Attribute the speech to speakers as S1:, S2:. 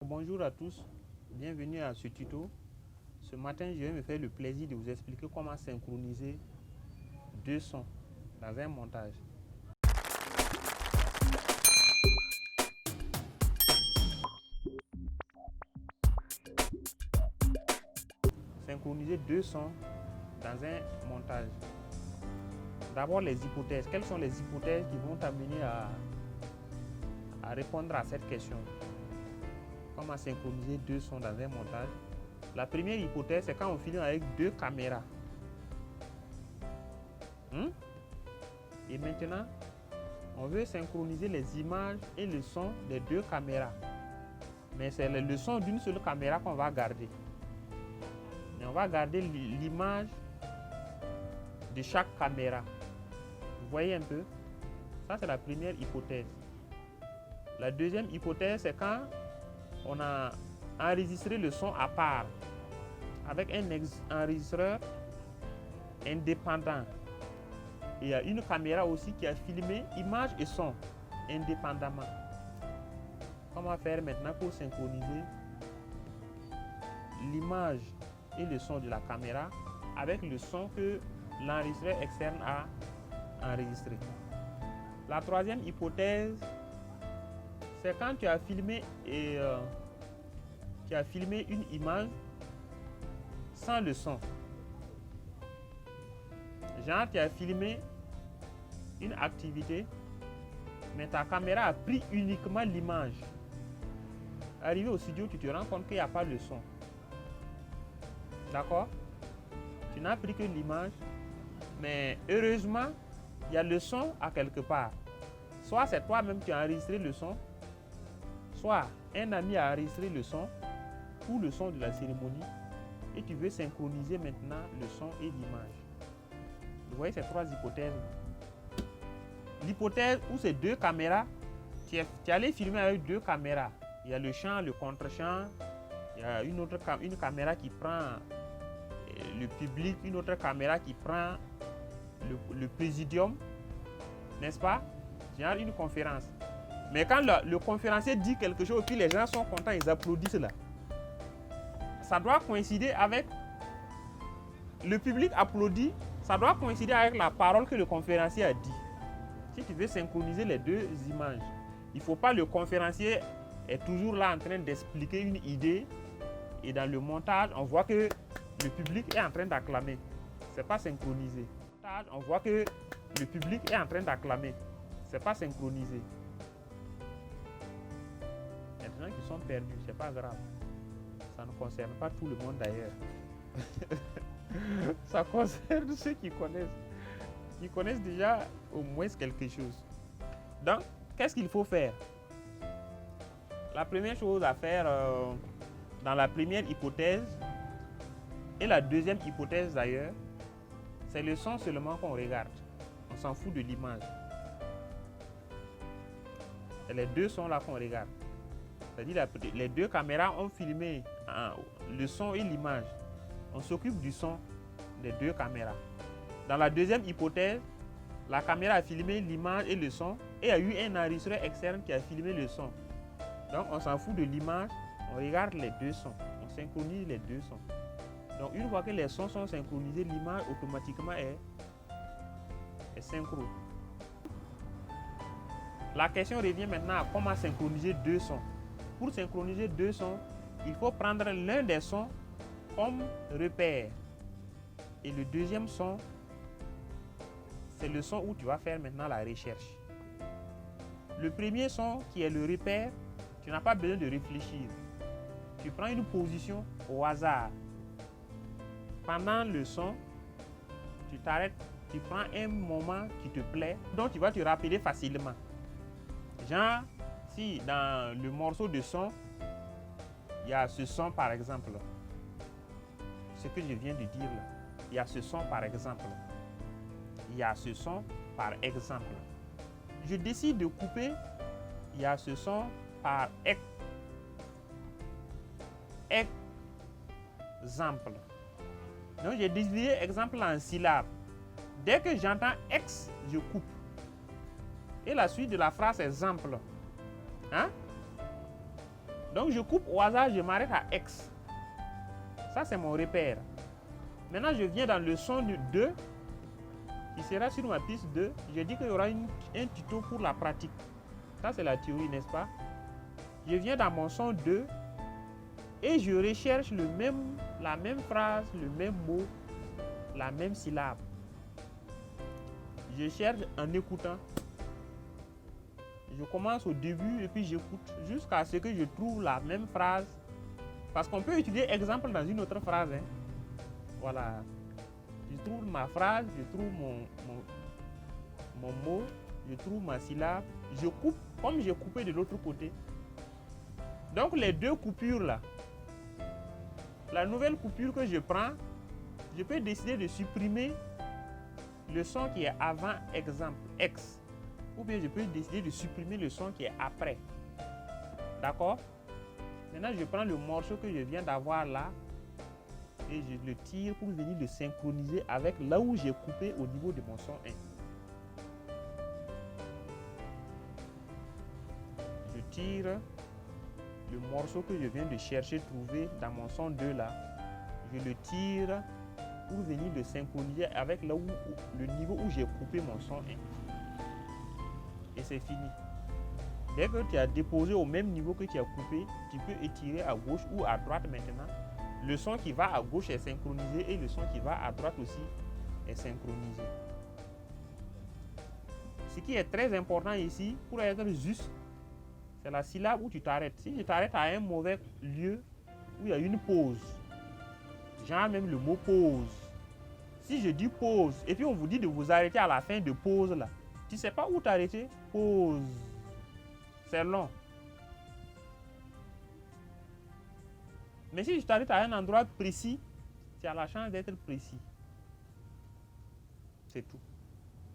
S1: Bonjour à tous, bienvenue à ce tuto. Ce matin, je vais me faire le plaisir de vous expliquer comment synchroniser deux sons dans un montage. Synchroniser deux sons dans un montage. D'abord, les hypothèses. Quelles sont les hypothèses qui vont t'amener à répondre à cette question? Comment synchroniser deux sons dans un montage? La première hypothèse, c'est quand on filme avec deux caméras. Et maintenant, on veut synchroniser les images et le son des deux caméras. Mais c'est le son d'une seule caméra qu'on va garder. Mais on va garder l'image de chaque caméra. Vous voyez un peu? Ça, c'est la première hypothèse. La deuxième hypothèse, c'est quand on a enregistré le son à part avec un enregistreur indépendant. Et il y a une caméra aussi qui a filmé image et son indépendamment. Comment faire maintenant pour synchroniser l'image et le son de la caméra avec le son que l'enregistreur externe a enregistré? La troisième hypothèse, c'est quand tu as filmé une image sans le son. Genre, tu as filmé une activité, mais ta caméra a pris uniquement l'image. Arrivé au studio, tu te rends compte qu'il n'y a pas le son. D'accord? Tu n'as pris que l'image, mais heureusement, il y a le son à quelque part. Soit c'est toi-même qui as enregistré le son, soit un ami a enregistré le son ou le son de la cérémonie, et tu veux synchroniser maintenant le son et l'image. Vous voyez ces trois hypothèses. L'hypothèse où c'est deux caméras, tu es allé filmer avec deux caméras. Il y a le champ, le contre-champ, il y a une caméra qui prend le public, une autre caméra qui prend le présidium, n'est-ce pas? Genre une conférence. Mais quand le conférencier dit quelque chose, puis les gens sont contents, ils applaudissent là. Ça doit coïncider avec le public applaudit, ça doit coïncider avec la parole que le conférencier a dit. Si tu veux synchroniser les deux images, il ne faut pas le conférencier est toujours là en train d'expliquer une idée et dans le montage, on voit que le public est en train d'acclamer. Ce n'est pas synchronisé. On voit que le public est en train d'acclamer. Ce n'est pas synchronisé. Il y a des gens qui sont perdus, ce n'est pas grave. Ça ne concerne pas tout le monde d'ailleurs. Ça concerne ceux qui connaissent déjà au moins quelque chose. Donc, qu'est-ce qu'il faut faire? La première chose à faire dans la première hypothèse et la deuxième hypothèse d'ailleurs, c'est le son seulement qu'on regarde. On s'en fout de l'image. C'est les deux sons là qu'on regarde. C'est-à-dire les deux caméras ont filmé le son et l'image. On s'occupe du son des deux caméras. Dans la deuxième hypothèse, la caméra a filmé l'image et le son et il y a eu un enregistreur externe qui a filmé le son. Donc on s'en fout de l'image, on regarde les deux sons, on synchronise les deux sons. Donc une fois que les sons sont synchronisés, l'image automatiquement est synchro. La question revient maintenant à comment synchroniser deux sons. Pour synchroniser deux sons, il faut prendre l'un des sons comme repère. Et le deuxième son, c'est le son où tu vas faire maintenant la recherche. Le premier son qui est le repère, tu n'as pas besoin de réfléchir. Tu prends une position au hasard. Pendant le son, tu t'arrêtes, tu prends un moment qui te plaît, dont tu vas te rappeler facilement. Genre, si dans le morceau de son, il y a ce son par exemple, ce que je viens de dire là, il y a ce son par exemple, il y a ce son par exemple. Je décide de couper, il y a ce son par exemple. Donc j'ai divisé exemple en syllabes. Dès que j'entends ex, je coupe. Et la suite de la phrase exemple. Hein? Donc je coupe au hasard, je m'arrête à X. Ça, c'est mon repère. Maintenant, je viens dans le son du 2, qui sera sur ma piste 2. Je dis qu'il y aura un tuto pour la pratique. Ça, c'est la théorie, n'est-ce pas? Je viens dans mon son 2 et je recherche la même phrase, le même mot, la même syllabe. Je cherche en écoutant. Je commence au début et puis j'écoute jusqu'à ce que je trouve la même phrase. Parce qu'on peut utiliser exemple dans une autre phrase. Hein. Voilà. Je trouve ma phrase, je trouve mon mot, je trouve ma syllabe. Je coupe comme j'ai coupé de l'autre côté. Donc les deux coupures là, la nouvelle coupure que je prends, je peux décider de supprimer le son qui est avant exemple, X. Ou bien je peux décider de supprimer le son qui est après. D'accord? Maintenant, je prends le morceau que je viens d'avoir là et je le tire pour venir le synchroniser avec là où j'ai coupé au niveau de mon son 1. Je tire le morceau que je viens de chercher, trouver dans mon son 2 là. Je le tire pour venir le synchroniser avec là où le niveau où j'ai coupé mon son 1. Et c'est fini. Dès que tu as déposé au même niveau que tu as coupé, tu peux étirer à gauche ou à droite maintenant. Le son qui va à gauche est synchronisé et le son qui va à droite aussi est synchronisé. Ce qui est très important ici, pour être juste, c'est la syllabe où tu t'arrêtes. Si tu t'arrêtes à un mauvais lieu où il y a une pause, genre même le mot pause. Si je dis pause et puis on vous dit de vous arrêter à la fin de pause là, tu ne sais pas où t'arrêter. Pause. C'est long. Mais si je t'arrête à un endroit précis, tu as la chance d'être précis. C'est tout.